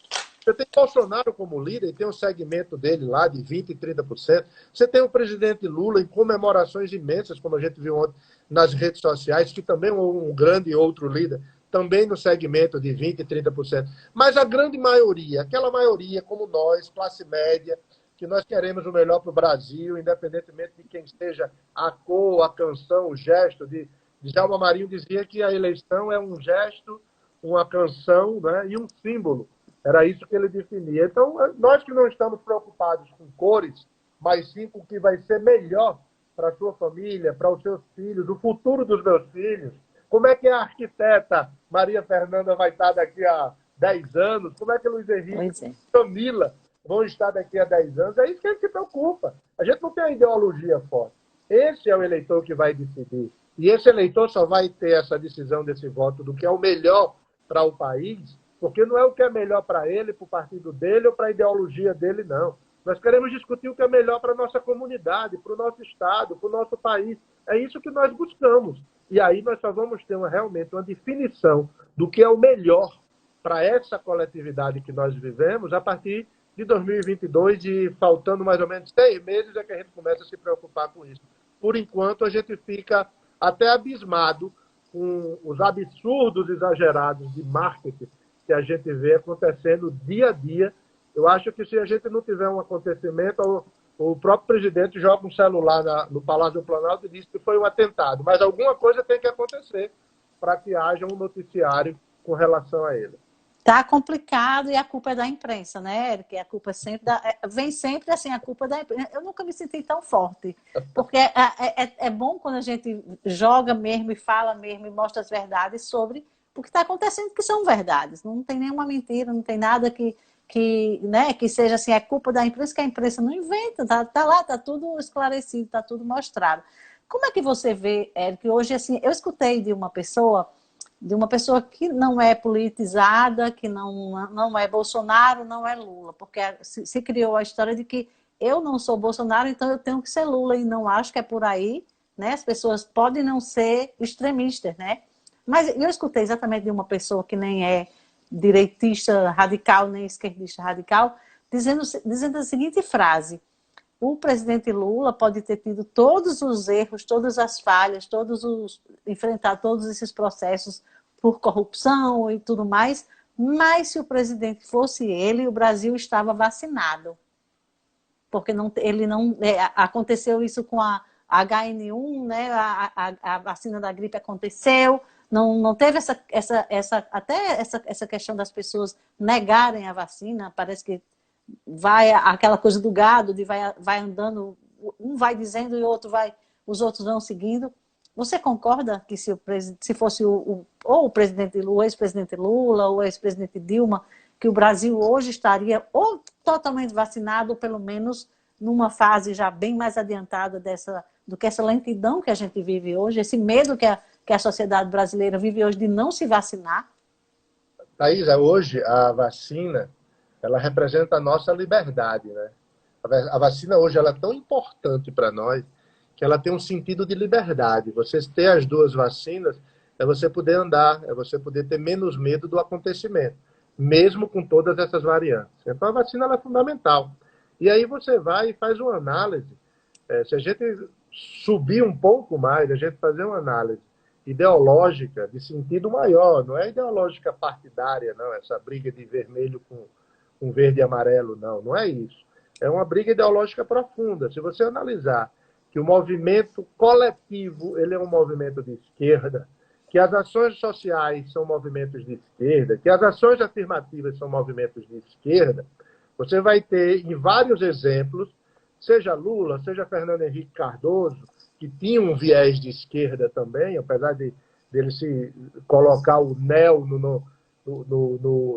Você tem Bolsonaro como líder, e tem um segmento dele lá de 20% e 30%. Você tem o presidente Lula em comemorações imensas, como a gente viu ontem nas redes sociais, que também é um grande outro líder, também no segmento de 20% e 30%. Mas a grande maioria, aquela maioria como nós, classe média, que nós queremos o melhor para o Brasil, independentemente de quem seja a cor, a canção, o gesto. Djalma Marinho dizia que a eleição é um gesto, uma canção, né, e um símbolo. Era isso que ele definia. Então, nós que não estamos preocupados com cores, mas sim com o que vai ser melhor para a sua família, para os seus filhos, o futuro dos meus filhos. Como é que a arquiteta Maria Fernanda vai estar daqui a 10 anos? Como é que Luiz Henrique e Camila vão estar daqui a 10 anos? É isso que a gente se preocupa. A gente não tem a ideologia forte. Esse é o eleitor que vai decidir. E esse eleitor só vai ter essa decisão desse voto do que é o melhor para o país, porque não é o que é melhor para ele, para o partido dele ou para a ideologia dele, não. Nós queremos discutir o que é melhor para a nossa comunidade, para o nosso Estado, para o nosso país. É isso que nós buscamos. E aí nós só vamos ter realmente uma definição do que é o melhor para essa coletividade que nós vivemos a partir de 2022, e faltando mais ou menos 6 meses é que a gente começa a se preocupar com isso. Por enquanto, a gente fica até abismado com os absurdos exagerados de marketing que a gente vê acontecendo dia a dia. Eu acho que se a gente não tiver um acontecimento, o próprio presidente joga um celular no Palácio do Planalto e diz que foi um atentado. Mas alguma coisa tem que acontecer para que haja um noticiário com relação a ele. Tá complicado e a culpa é da imprensa, né, Eric? A culpa vem sempre assim, a culpa da imprensa. Eu nunca me senti tão forte, porque é bom quando a gente joga mesmo e fala mesmo e mostra as verdades sobre o que está acontecendo, que são verdades. Não tem nenhuma mentira, não tem nada né, que seja assim, é culpa da imprensa, que a imprensa não inventa, tá lá, tá tudo esclarecido, tá tudo mostrado. Como é que você vê, Eric, hoje assim, eu escutei de uma pessoa que não é politizada, que não é Bolsonaro, não é Lula, porque se criou a história de que eu não sou Bolsonaro, então eu tenho que ser Lula, e não acho que é por aí, né? As pessoas podem não ser extremistas, né? Mas eu escutei exatamente de uma pessoa que nem é direitista radical, nem esquerdista radical, dizendo a seguinte frase: o presidente Lula pode ter tido todos os erros, todas as falhas, enfrentar todos esses processos por corrupção e tudo mais, mas se o presidente fosse ele, o Brasil estava vacinado. Porque aconteceu isso com a HN1, né? A vacina da gripe aconteceu, não teve essa questão das pessoas negarem a vacina. Parece que vai aquela coisa do gado, vai andando, um vai dizendo e os outros vão seguindo. Você concorda que se fosse ou o ex-presidente Lula, ou o ex-presidente Dilma, que o Brasil hoje estaria ou totalmente vacinado, ou pelo menos numa fase já bem mais adiantada do que essa lentidão que a gente vive hoje, esse medo que a sociedade brasileira vive hoje de não se vacinar? Thaisa, hoje a vacina, ela representa a nossa liberdade, né? A vacina hoje ela é tão importante para nós que ela tem um sentido de liberdade. Você ter as duas vacinas é você poder andar, é você poder ter menos medo do acontecimento, mesmo com todas essas variantes. Então a vacina ela é fundamental. E aí você vai e faz uma análise. Se a gente subir um pouco mais, a gente fazer uma análise ideológica de sentido maior, não é ideológica partidária, não, essa briga de vermelho com verde e amarelo, não é isso. É uma briga ideológica profunda. Se você analisar que o movimento coletivo ele é um movimento de esquerda, que as ações sociais são movimentos de esquerda, que as ações afirmativas são movimentos de esquerda, você vai ter em vários exemplos, seja Lula, seja Fernando Henrique Cardoso, que tinha um viés de esquerda também, apesar dele se colocar o neo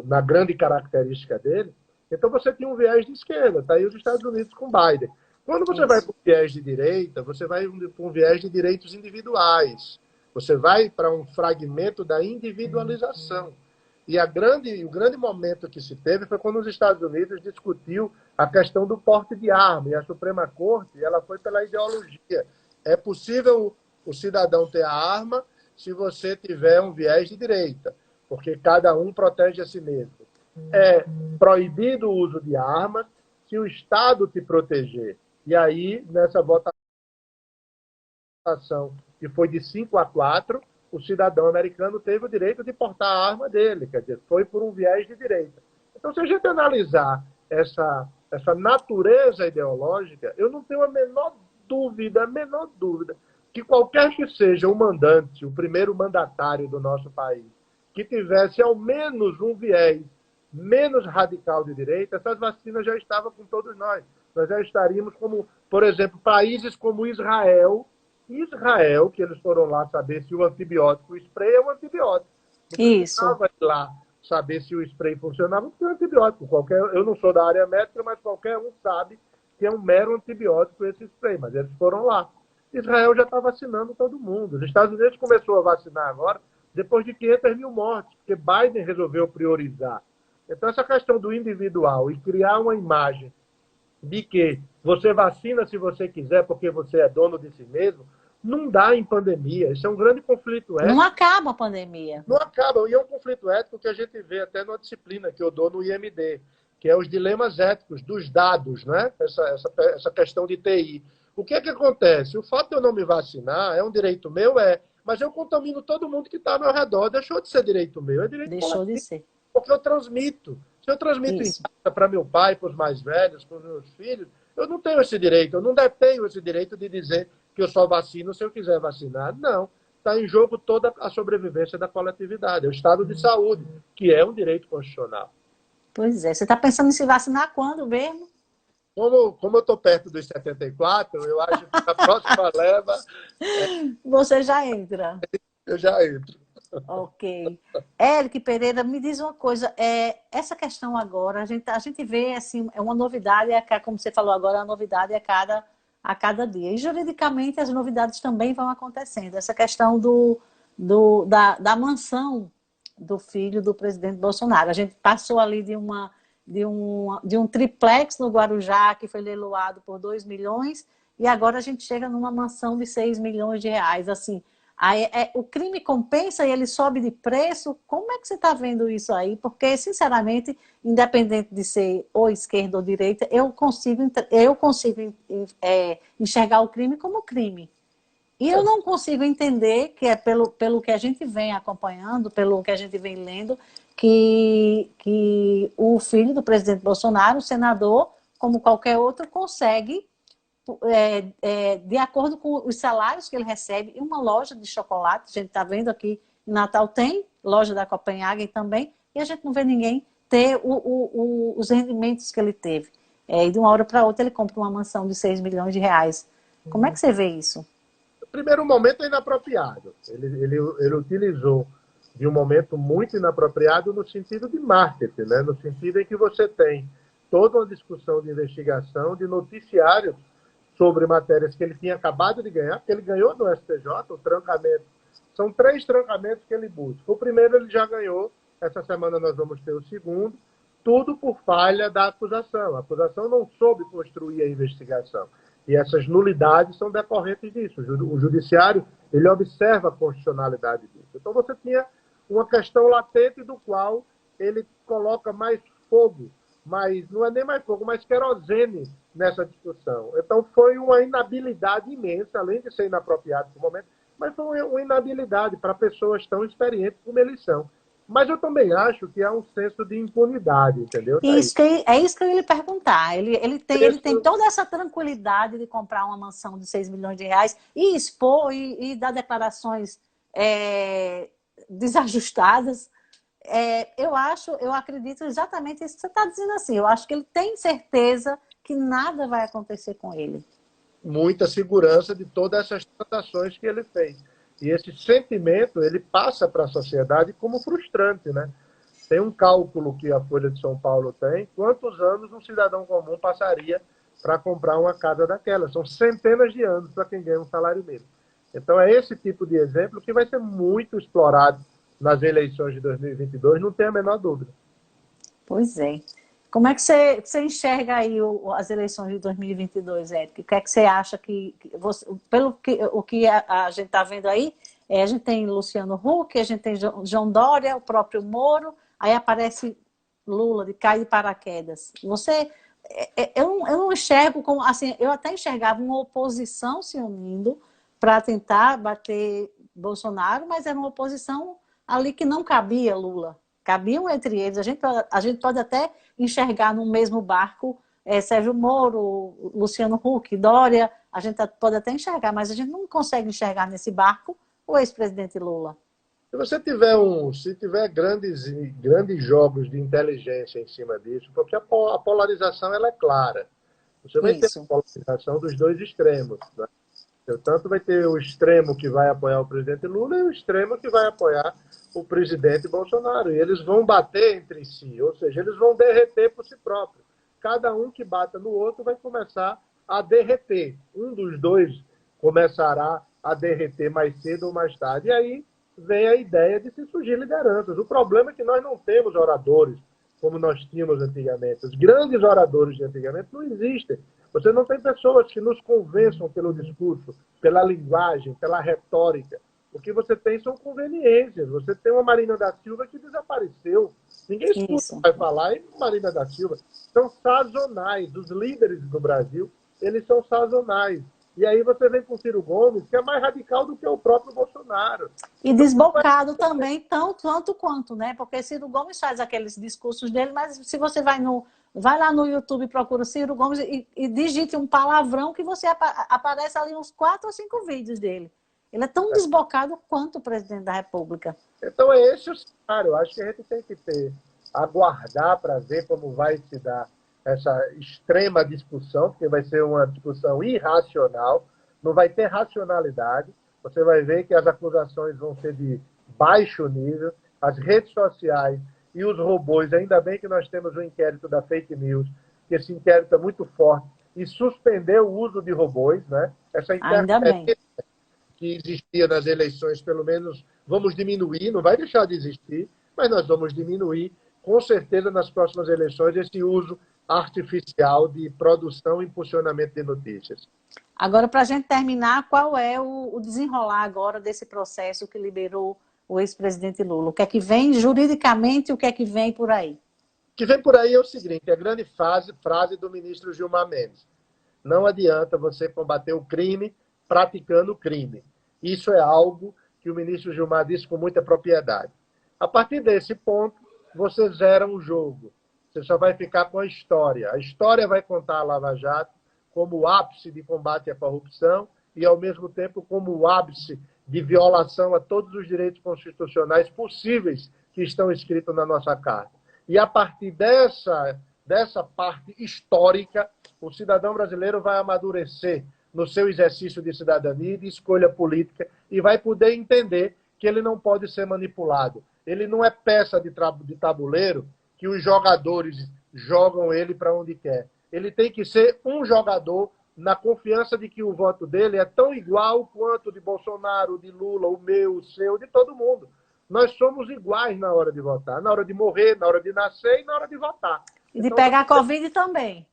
na grande característica dele. Então você tinha um viés de esquerda, está aí os Estados Unidos com Biden. Quando você vai para um viés de direita, você vai para um viés de direitos individuais. Você vai para um fragmento da individualização. E o grande momento que se teve foi quando os Estados Unidos discutiu a questão do porte de arma. E a Suprema Corte ela foi pela ideologia. É possível o cidadão ter a arma se você tiver um viés de direita, porque cada um protege a si mesmo. É proibido o uso de armas se o Estado te proteger. E aí, nessa votação, que foi de 5-4, o cidadão americano teve o direito de portar a arma dele, quer dizer, foi por um viés de direita. Então, se a gente analisar essa natureza ideológica, eu não tenho a menor dúvida, que qualquer que seja o mandante, o primeiro mandatário do nosso país, que tivesse ao menos um viés menos radical de direita, essas vacinas já estavam com todos nós. Nós já estaríamos como, por exemplo, países como Israel, que eles foram lá saber se o antibiótico, o spray é um antibiótico. Isso. Não precisava ir lá saber se o spray funcionava, porque é um antibiótico. Eu não sou da área médica, mas qualquer um sabe que é um mero antibiótico esse spray, mas eles foram lá. Israel já está vacinando todo mundo. Os Estados Unidos começou a vacinar agora depois de 500 mil mortes, porque Biden resolveu priorizar. Então, essa questão do individual e criar uma imagem de que você vacina se você quiser porque você é dono de si mesmo, não dá em pandemia. Isso é um grande conflito ético. Não acaba a pandemia. Não acaba. E é um conflito ético que a gente vê até numa disciplina que eu dou no IMD, que é os dilemas éticos dos dados, né? Essa questão de TI. O que é que acontece? O fato de eu não me vacinar é um direito meu? Mas eu contamino todo mundo que está ao meu redor. Deixou de ser direito meu, é direito Deixou de ser. Porque eu transmito. Se eu transmito em casa para meu pai, para os mais velhos, para os meus filhos, eu não tenho esse direito. Eu não detenho esse direito de dizer que eu só vacino se eu quiser vacinar. Não. Está em jogo toda a sobrevivência da coletividade. É o estado de saúde, que é um direito constitucional. Pois é. Você está pensando em se vacinar quando mesmo? Como eu estou perto dos 74, eu acho que a próxima leva... Você já entra. Eu já entro. Ok. Éric Pereira, me diz uma coisa, essa questão agora, a gente vê, assim, é uma novidade, como você falou agora, é uma novidade a cada dia. E juridicamente as novidades também vão acontecendo. Essa questão da mansão do filho do presidente Bolsonaro. A gente passou ali de um triplex no Guarujá, que foi leiloado por 2 milhões, e agora a gente chega numa mansão de 6 milhões de reais, assim... o crime compensa e ele sobe de preço? Como é que você está vendo isso aí? Porque, sinceramente, independente de ser ou esquerda ou direita, eu consigo enxergar o crime como crime. E eu não consigo entender, que é pelo que a gente vem acompanhando, pelo que a gente vem lendo, que o filho do presidente Bolsonaro, o senador, como qualquer outro, consegue... de acordo com os salários que ele recebe, em uma loja de chocolate, a gente está vendo aqui em Natal, tem loja da Copenhagen também, e a gente não vê ninguém ter os rendimentos que ele teve. E de uma hora para outra ele compra uma mansão de 6 milhões de reais. Como é que você vê isso? Primeiro momento é inapropriado. Ele utilizou de um momento muito inapropriado no sentido de marketing, né? No sentido em que você tem toda uma discussão de investigação, de noticiários sobre matérias que ele tinha acabado de ganhar, porque ele ganhou no STJ, o trancamento. São 3 trancamentos que ele busca. O primeiro ele já ganhou, essa semana nós vamos ter o segundo, tudo por falha da acusação. A acusação não soube construir a investigação. E essas nulidades são decorrentes disso. O judiciário, ele observa a constitucionalidade disso. Então você tinha uma questão latente do qual ele coloca mais fogo, mas não é nem mais fogo, mais querosene nessa discussão. Então foi uma inabilidade imensa, além de ser inapropriado no momento, mas foi uma inabilidade para pessoas tão experientes como eles são. Mas eu também acho que há um senso de impunidade, entendeu? É isso que eu ia lhe perguntar. Ele tem toda essa tranquilidade de comprar uma mansão de 6 milhões de reais e expor e dar declarações desajustadas. Eu acredito exatamente isso que você está dizendo assim. Eu acho que ele tem certeza que nada vai acontecer com ele. Muita segurança de todas essas transações que ele fez. E esse sentimento, ele passa para a sociedade como frustrante, né? Tem um cálculo que a Folha de São Paulo tem, quantos anos um cidadão comum passaria para comprar uma casa daquela. São centenas de anos para quem ganha um salário mínimo. Então é esse tipo de exemplo que vai ser muito explorado nas eleições de 2022, não tem a menor dúvida. Pois é. Como é que você enxerga aí as eleições de 2022, Érico? O que é que você acha o que a gente está vendo aí, a gente tem Luciano Huck, a gente tem João Dória, o próprio Moro, aí aparece Lula, de cai de paraquedas. Eu não enxergo como, assim, eu até enxergava uma oposição se unindo para tentar bater Bolsonaro, mas era uma oposição ali que não cabia Lula. Cabiam entre eles. A gente pode até enxergar no mesmo barco Sérgio Moro, Luciano Huck, Dória. A gente pode até enxergar, mas a gente não consegue enxergar nesse barco o ex-presidente Lula. Se tiver grandes jogos de inteligência em cima disso, porque a polarização ela é clara. Você vai ter a polarização dos dois extremos. Né? Tanto vai ter o extremo que vai apoiar o presidente Lula e o extremo que vai apoiar o presidente Bolsonaro. E eles vão bater entre si, ou seja, eles vão derreter por si próprios. Cada um que bata no outro vai começar a derreter. Um dos dois começará a derreter mais cedo ou mais tarde. E aí vem a ideia de se surgir lideranças. O problema é que nós não temos oradores como nós tínhamos antigamente. Os grandes oradores de antigamente não existem. Você não tem pessoas que nos convençam pelo discurso, pela linguagem, pela retórica. O que você tem são conveniências. Você tem uma Marina da Silva que desapareceu. Ninguém escuta vai falar em Marina da Silva. São sazonais. Os líderes do Brasil, eles são sazonais. E aí você vem com o Ciro Gomes, que é mais radical do que o próprio Bolsonaro. E desbocado também, tanto quanto, né? Porque Ciro Gomes faz aqueles discursos dele, mas se você vai lá no YouTube e procura Ciro Gomes e digite um palavrão que você aparece ali uns 4 ou 5 vídeos dele. Ele é tão desbocado quanto o presidente da República. Então é esse o cenário. Eu acho que a gente tem que aguardar para ver como vai se dar essa extrema discussão, porque vai ser uma discussão irracional, não vai ter racionalidade. Você vai ver que as acusações vão ser de baixo nível, as redes sociais e os robôs, ainda bem que nós temos o inquérito da fake news, que esse inquérito é muito forte, e suspendeu o uso de robôs, né? Essa internet que existia nas eleições, pelo menos, vamos diminuir, não vai deixar de existir, mas nós vamos diminuir, com certeza, nas próximas eleições, esse uso artificial de produção e impulsionamento de notícias. Agora, para a gente terminar, qual é o desenrolar agora desse processo que liberou o ex-presidente Lula? O que é que vem juridicamente e o que é que vem por aí? O que vem por aí é o seguinte, a grande frase do ministro Gilmar Mendes. Não adianta você combater o crime praticando o crime. Isso é algo que o ministro Gilmar disse com muita propriedade. A partir desse ponto, você zera um jogo. Você só vai ficar com a história. A história vai contar a Lava Jato como o ápice de combate à corrupção e, ao mesmo tempo, como o ápice de violação a todos os direitos constitucionais possíveis que estão escritos na nossa Carta. E, a partir dessa parte histórica, o cidadão brasileiro vai amadurecer no seu exercício de cidadania e de escolha política e vai poder entender que ele não pode ser manipulado. Ele não é peça de tabuleiro que os jogadores jogam ele para onde quer. Ele tem que ser um jogador na confiança de que o voto dele é tão igual quanto o de Bolsonaro, o de Lula, o meu, o seu, de todo mundo. Nós somos iguais na hora de votar, na hora de morrer, na hora de nascer e na hora de votar. E de pegar Covid também.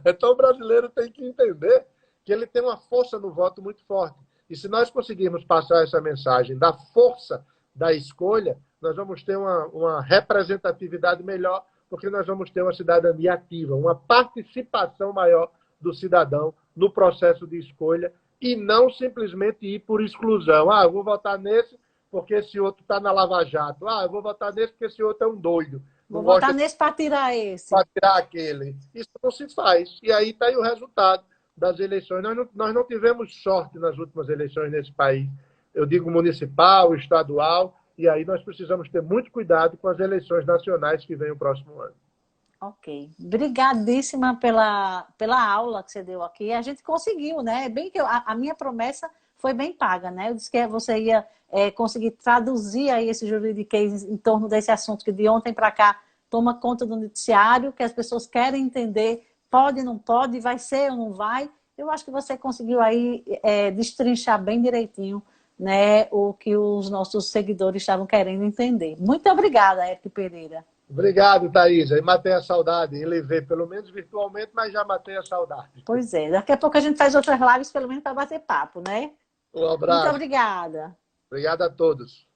Então o brasileiro tem que entender que ele tem uma força no voto muito forte. E se nós conseguirmos passar essa mensagem da força da escolha, nós vamos ter uma representatividade melhor, porque nós vamos ter uma cidadania ativa, uma participação maior do cidadão no processo de escolha e não simplesmente ir por exclusão. Eu vou votar nesse porque esse outro está na Lava Jato. Eu vou votar nesse porque esse outro é um doido. Vou votar nesse para tirar esse. Para tirar aquele. Isso não se faz. E aí está aí o resultado das eleições. Nós não tivemos sorte nas últimas eleições nesse país. Eu digo municipal, estadual, e aí nós precisamos ter muito cuidado com as eleições nacionais que vêm o próximo ano. Ok. Obrigadíssima pela aula que você deu aqui. A gente conseguiu, né? Bem que a minha promessa foi bem paga, né? Eu disse que você ia conseguir traduzir aí esse juridiquês em torno desse assunto que de ontem para cá toma conta do noticiário, que as pessoas querem entender, pode, não pode, vai ser ou não vai. Eu acho que você conseguiu aí destrinchar bem direitinho, né, o que os nossos seguidores estavam querendo entender. Muito obrigada, Érico Pereira. Obrigado, Thaís. E matei a saudade. Ele vê, pelo menos virtualmente, mas já matei a saudade. Pois é. Daqui a pouco a gente faz outras lives, pelo menos para bater papo, né? Um abraço. Muito obrigada. Obrigado a todos.